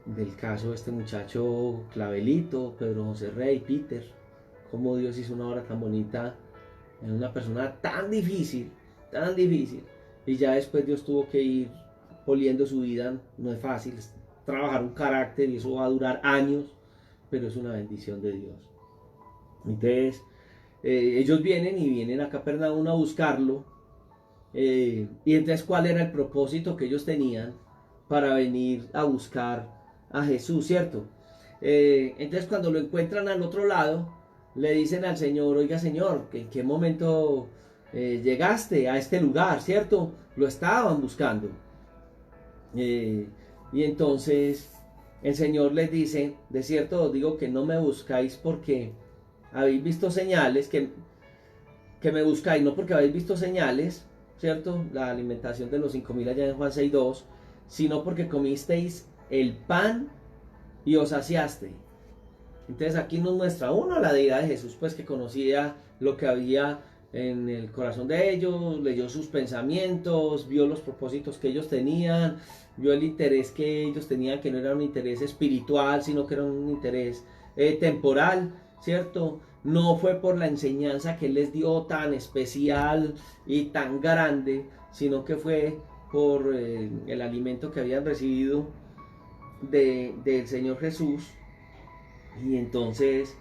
del caso de este muchacho Clavelito, Pedro José Rey, Peter, cómo Dios hizo una obra tan bonita en una persona tan difícil, y ya después Dios tuvo que ir poliendo su vida. No es fácil, es trabajar un carácter y eso va a durar años, pero es una bendición de Dios. Entonces ellos vienen a Capernaum a buscarlo, y entonces ¿cuál era el propósito que ellos tenían para venir a buscar a Jesús, cierto? Entonces cuando lo encuentran al otro lado, le dicen al Señor: oiga Señor, ¿en qué momento llegaste a este lugar, cierto? Lo estaban buscando. Y entonces el Señor les dice: de cierto os digo que no me buscáis porque habéis visto señales, que me buscáis no porque habéis visto señales, cierto, la alimentación de los 5.000 allá en Juan 6:2, sino porque comisteis el pan y os saciaste. Entonces aquí nos muestra uno la deidad de Jesús, pues que conocía lo que había en el corazón de ellos, leyó sus pensamientos, vio los propósitos que ellos tenían, vio el interés que ellos tenían, que no era un interés espiritual, sino que era un interés temporal, ¿cierto? No fue por la enseñanza que Él les dio tan especial y tan grande, sino que fue por el alimento que habían recibido del Señor Jesús. Y entonces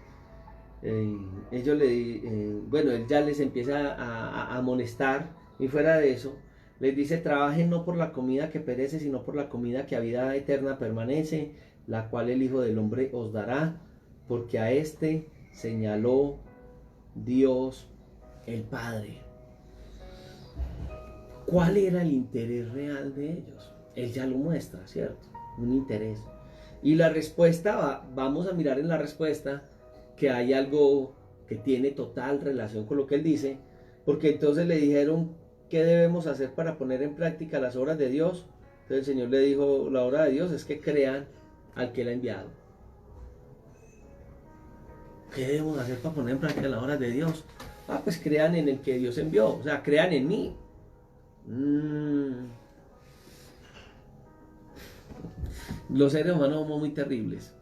ellos él ya les empieza a amonestar, y fuera de eso Les dice, trabajen no por la comida que perece, sino por la comida que a vida eterna permanece, la cual el Hijo del Hombre os dará, porque a este señaló Dios el Padre. ¿Cuál era el interés real de ellos? Él ya lo muestra, ¿cierto? Un interés. Y la respuesta, vamos a mirar en la respuesta que hay algo que tiene total relación con lo que él dice, porque entonces le dijeron, ¿qué debemos hacer para poner en práctica las obras de Dios? Entonces el Señor le dijo, la obra de Dios es que crean al que él ha enviado. ¿Qué debemos hacer para poner en práctica las obras de Dios? Pues crean en el que Dios envió, o sea, crean en mí. Los seres humanos somos muy terribles,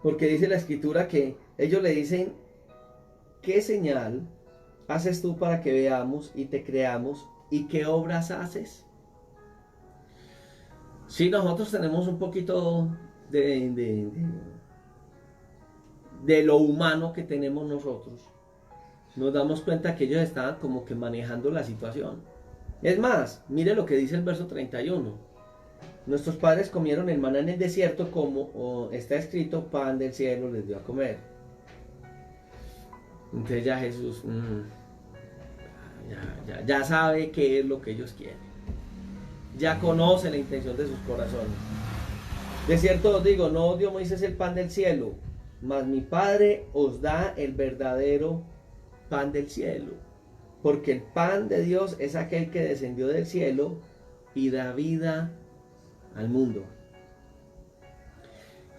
porque dice la escritura que ellos le dicen, ¿qué señal haces tú para que veamos y te creamos? ¿Y qué obras haces? Si nosotros tenemos un poquito de lo humano que tenemos nosotros, nos damos cuenta que ellos estaban como que manejando la situación. Es más, mire lo que dice el verso 31. Nuestros padres comieron el maná en el desierto, como está escrito, pan del cielo les dio a comer. Entonces ya Jesús ya sabe qué es lo que ellos quieren. Ya conoce la intención de sus corazones. De cierto os digo, no os dio Moisés el pan del cielo, mas mi Padre os da el verdadero pan del cielo. Porque el pan de Dios es aquel que descendió del cielo y da vida al mundo.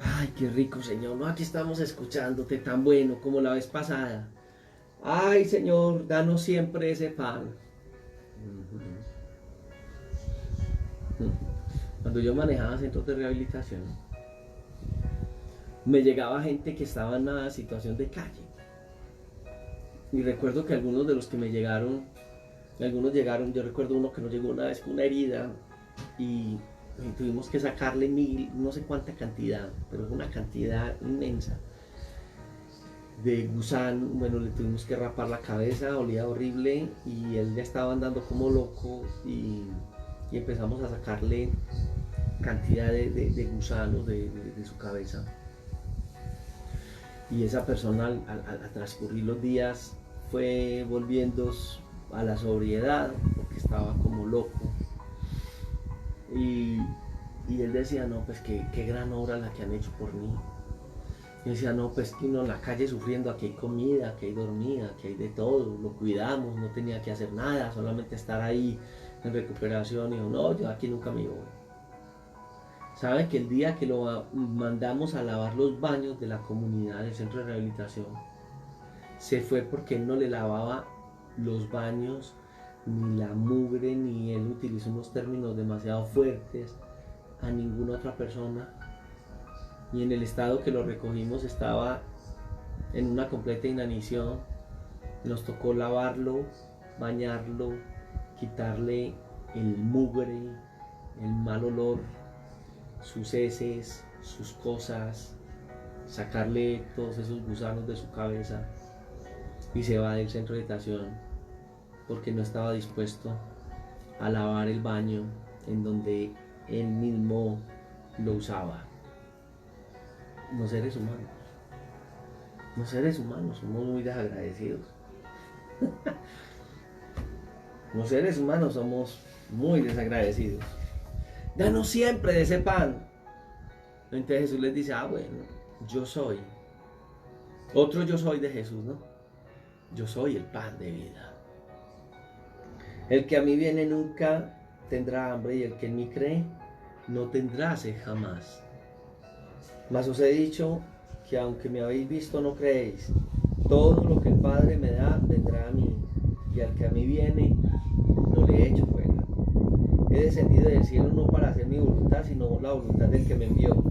Ay, qué rico, Señor. No, aquí estamos escuchándote tan bueno como la vez pasada. Ay, Señor, danos siempre ese pan. Cuando yo manejaba centros de rehabilitación, me llegaba gente que estaba en una situación de calle. Y recuerdo que algunos de los que me llegaron, yo recuerdo uno que nos llegó una vez con una herida y tuvimos que sacarle no sé cuánta cantidad, pero es una cantidad inmensa de gusano. Bueno, le tuvimos que rapar la cabeza, olía horrible y él ya estaba andando como loco y empezamos a sacarle cantidad de gusanos de su cabeza. Y esa persona al transcurrir los días fue volviendo a la sobriedad porque estaba como loco. Y él decía, no, pues qué gran obra la que han hecho por mí. Y decía, no, pues que uno en la calle sufriendo, aquí hay comida, aquí hay dormida, aquí hay de todo, lo cuidamos, no tenía que hacer nada, solamente estar ahí en recuperación. Y yo, no, yo aquí nunca me voy. ¿Sabe que el día que lo mandamos a lavar los baños de la comunidad del centro de rehabilitación, se fue porque él no le lavaba los baños, ni la mugre, ni él utilizó unos términos demasiado fuertes a ninguna otra persona? Y en el estado que lo recogimos estaba en una completa inanición. Nos tocó lavarlo, bañarlo, quitarle el mugre, el mal olor, sus heces, sus cosas, sacarle todos esos gusanos de su cabeza, y se va del centro de habitación porque no estaba dispuesto a lavar el baño en donde él mismo lo usaba. Los seres humanos somos muy desagradecidos. Los seres humanos somos muy desagradecidos. Danos siempre de ese pan. Entonces Jesús les dice, bueno, yo soy. Otro yo soy de Jesús, ¿no? Yo soy el pan de vida. El que a mí viene nunca tendrá hambre, y el que en mí cree no tendrá sed jamás. Mas os he dicho que aunque me habéis visto no creéis. Todo lo que el Padre me da vendrá a mí, y al que a mí viene no le echo fuera. He descendido del cielo no para hacer mi voluntad, sino la voluntad del que me envió.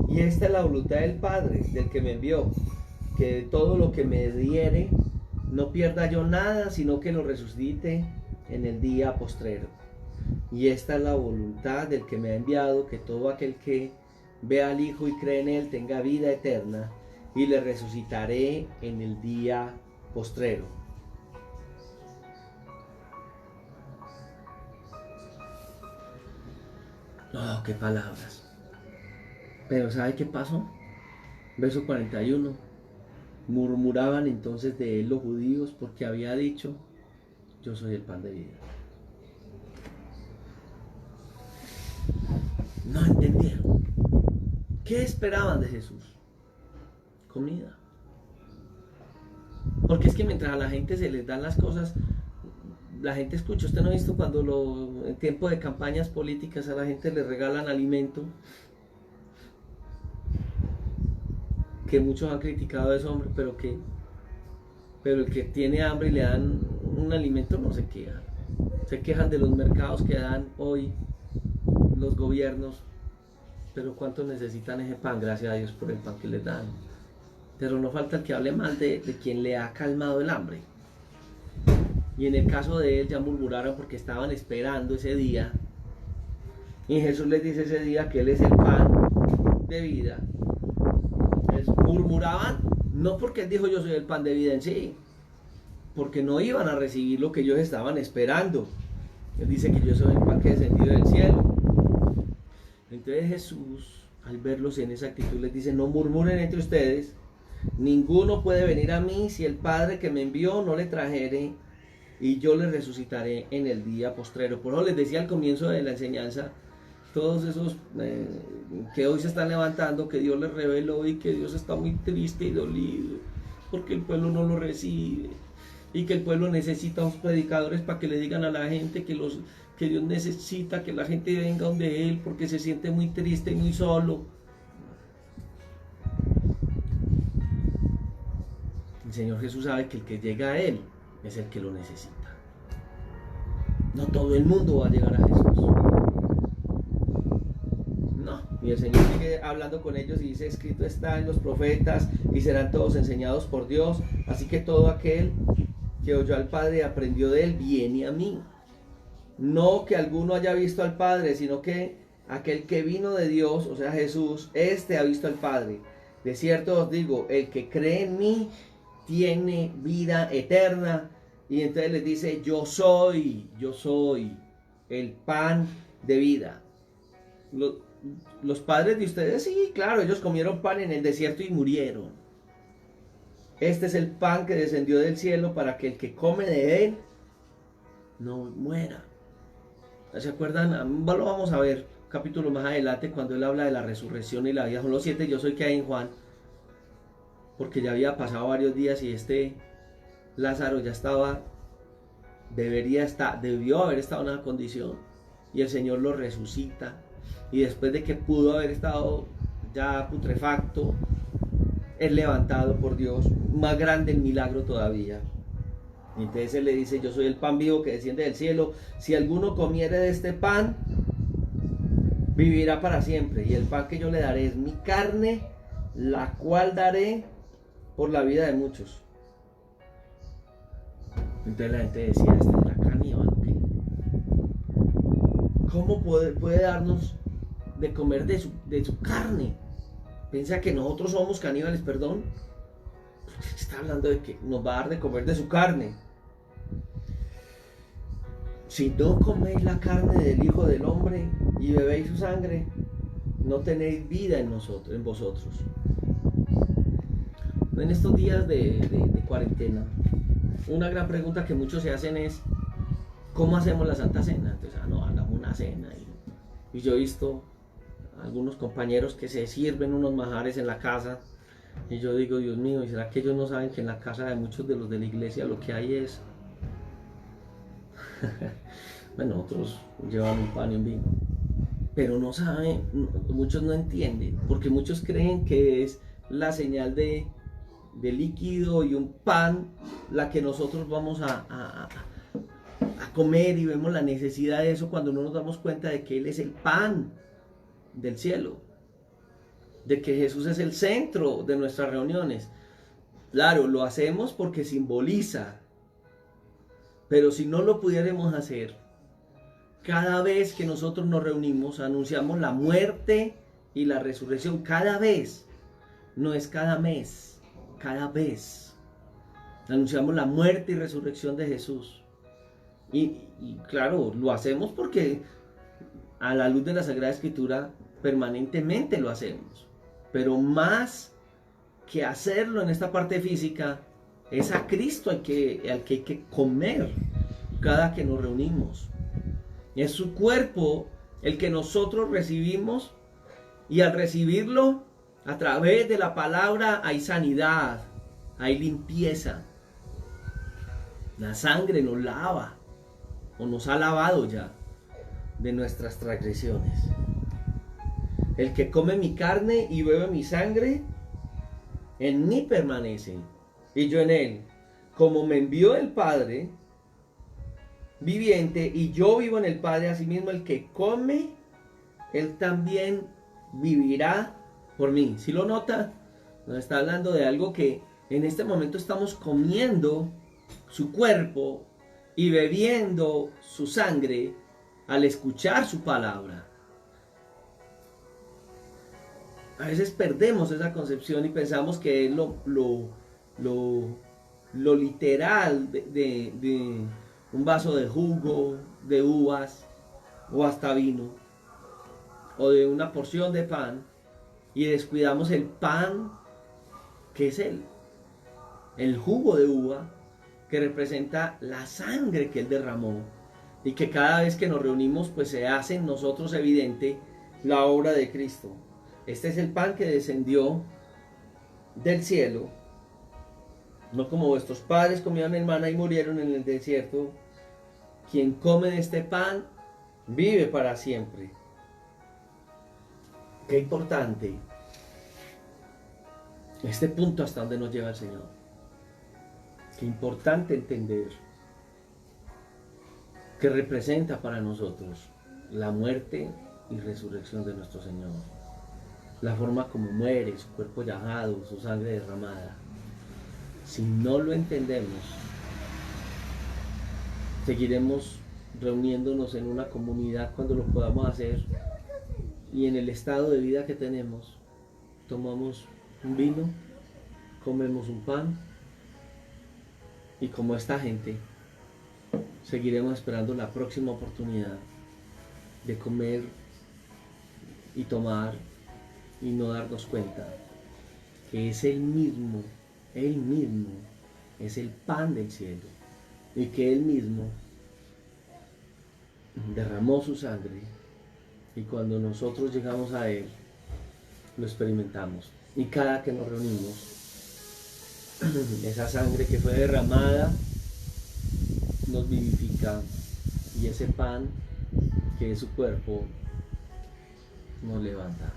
Y esta es la voluntad del Padre, del que me envió, que de todo lo que me diere no pierda yo nada, sino que lo resucite en el día postrero. Y esta es la voluntad del que me ha enviado, que todo aquel que vea al Hijo y cree en él tenga vida eterna, y le resucitaré en el día postrero. No, qué palabras. Pero ¿sabe qué pasó? Verso 41. Murmuraban entonces de él los judíos porque había dicho, yo soy el pan de vida. No entendieron. ¿Qué esperaban de Jesús? Comida. Porque es que mientras a la gente se les dan las cosas, la gente escucha. Usted no ha visto cuando en tiempo de campañas políticas a la gente le regalan alimento, que muchos han criticado eso, hombre, pero el que tiene hambre y le dan un alimento no se queja. Se quejan de los mercados que dan hoy los gobiernos, pero ¿cuántos necesitan ese pan? Gracias a Dios por el pan que les dan. Pero no falta el que hable mal de quien le ha calmado el hambre. Y en el caso de él ya murmuraron porque estaban esperando ese día. Y Jesús les dice ese día que él es el pan de vida. Entonces, murmuraban no porque él dijo yo soy el pan de vida en sí, porque no iban a recibir lo que ellos estaban esperando. Él dice que yo soy el pan que he descendido del cielo. Entonces Jesús, al verlos en esa actitud, les dice, no murmuren entre ustedes, ninguno puede venir a mí si el Padre que me envió no le trajere, y yo le resucitaré en el día postrero. Por eso les decía al comienzo de la enseñanza, todos esos que hoy se están levantando, que Dios les reveló y que Dios está muy triste y dolido, porque el pueblo no lo recibe, y que el pueblo necesita a los predicadores para que le digan a la gente que Dios necesita que la gente venga donde Él porque se siente muy triste y muy solo. El Señor Jesús sabe que el que llega a Él es el que lo necesita. No todo el mundo va a llegar a Jesús. No, y el Señor sigue hablando con ellos y dice, escrito está en los profetas y serán todos enseñados por Dios. Así que todo aquel que oyó al Padre y aprendió de Él viene a mí. No que alguno haya visto al Padre, sino que aquel que vino de Dios, o sea Jesús, este ha visto al Padre. De cierto os digo, el que cree en mí tiene vida eterna. Y entonces les dice, yo soy el pan de vida. Los padres de ustedes, sí, claro, ellos comieron pan en el desierto y murieron. Este es el pan que descendió del cielo para que el que come de él no muera. ¿Se acuerdan? Lo vamos a ver un capítulo más adelante cuando él habla de la resurrección y la vida. Son los 7 yo soy que hay en Juan. Porque ya había pasado varios días y Lázaro ya debió haber estado en una condición. Y el Señor lo resucita. Y después de que pudo haber estado ya putrefacto, es levantado por Dios. Más grande el milagro todavía. Y entonces él le dice, yo soy el pan vivo que desciende del cielo. Si alguno comiere de este pan, vivirá para siempre. Y el pan que yo le daré es mi carne, la cual daré por la vida de muchos. Entonces la gente decía, este es la caníbal, ¿qué? ¿Cómo puede darnos de comer de su carne? Piensa que nosotros somos caníbales, perdón. Está hablando de que nos va a dar de comer de su carne. Si no coméis la carne del Hijo del Hombre y bebéis su sangre, no tenéis vida en vosotros. En estos días de cuarentena, una gran pregunta que muchos se hacen es, ¿cómo hacemos la Santa Cena? Entonces, no, hagamos una cena. Y yo he visto a algunos compañeros que se sirven unos manjares en la casa, y yo digo, Dios mío, ¿y será que ellos no saben que en la casa de muchos de los de la iglesia lo que hay es... bueno, otros llevan un pan y un vino, pero no saben, muchos no entienden, porque muchos creen que es la señal de líquido y un pan la que nosotros vamos a comer, y vemos la necesidad de eso cuando no nos damos cuenta de que Él es el pan del cielo, de que Jesús es el centro de nuestras reuniones. Claro, lo hacemos porque simboliza, pero si no lo pudiéramos hacer, cada vez que nosotros nos reunimos anunciamos la muerte y la resurrección. Cada vez, no es cada mes, cada vez anunciamos la muerte y resurrección de Jesús. Y claro, lo hacemos porque a la luz de la Sagrada Escritura, permanentemente lo hacemos. Pero más que hacerlo en esta parte física, es a Cristo al que hay que comer cada que nos reunimos. Es su cuerpo el que nosotros recibimos, y al recibirlo a través de la palabra hay sanidad, hay limpieza. La sangre nos lava o nos ha lavado ya de nuestras transgresiones. El que come mi carne y bebe mi sangre, en mí permanece y yo en él. Como me envió el Padre viviente y yo vivo en el Padre, asimismo el que come, él también vivirá por mí. ¿Sí lo nota? Nos está hablando de algo que en este momento estamos comiendo su cuerpo y bebiendo su sangre al escuchar su palabra. A veces perdemos esa concepción y pensamos que es lo literal de un vaso de jugo, de uvas o hasta vino, o de una porción de pan, y descuidamos el pan que es el jugo de uva, que representa la sangre que él derramó, y que cada vez que nos reunimos pues se hace en nosotros evidente la obra de Cristo. Este es el pan que descendió del cielo, no como vuestros padres comieron el maná y murieron en el desierto. Quien come de este pan vive para siempre. Qué importante este punto hasta donde nos lleva el Señor. Qué importante entender que representa para nosotros la muerte y resurrección de nuestro Señor. La forma como muere, su cuerpo llagado, su sangre derramada. Si no lo entendemos, seguiremos reuniéndonos en una comunidad cuando lo podamos hacer, y en el estado de vida que tenemos, tomamos un vino, comemos un pan, y como esta gente, seguiremos esperando la próxima oportunidad de comer y tomar y no darnos cuenta que es Él mismo es el pan del cielo, y que Él mismo derramó su sangre, y cuando nosotros llegamos a Él lo experimentamos, y cada que nos reunimos esa sangre que fue derramada nos vivifica, y ese pan que es su cuerpo nos levanta.